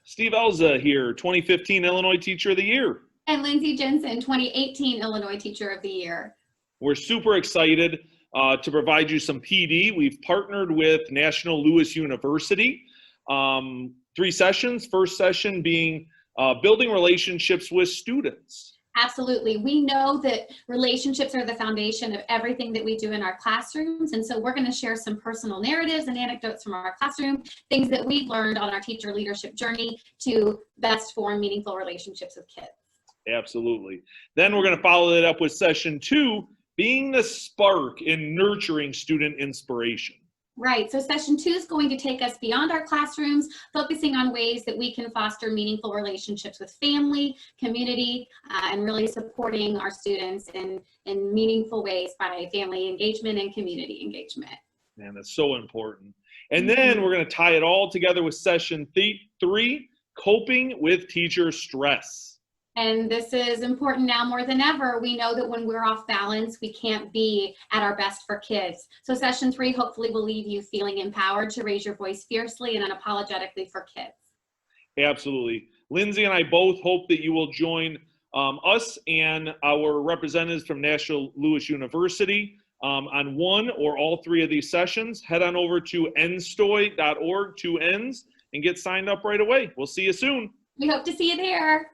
Steve Elza here, 2015 Illinois Teacher of the Year. And Lindsay Jensen, 2018 Illinois Teacher of the Year. We're super excited to provide you some PD. We've partnered with National Louis University. 3 sessions, first session being building relationships with students. Absolutely. We know that relationships are the foundation of everything that we do in our classrooms. And so we're going to share some personal narratives and anecdotes from our classroom, things that we've learned on our teacher leadership journey to best form meaningful relationships with kids. Absolutely. Then we're going to follow it up with session 2, being the spark in nurturing student inspiration. Right. So session 2 is going to take us beyond our classrooms, focusing on ways that we can foster meaningful relationships with family, community, and really supporting our students in meaningful ways by family engagement and community engagement. Man, that's so important. And then we're going to tie it all together with session 3, coping with teacher stress. And this is important now more than ever. We know that when we're off balance, we can't be at our best for kids. So session 3 hopefully will leave you feeling empowered to raise your voice fiercely and unapologetically for kids. Absolutely. Lindsay and I both hope that you will join us and our representatives from National Louis University on one or all 3 of these sessions. Head on over to NNSTOY.org, 2 N's, and get signed up right away. We'll see you soon. We hope to see you there.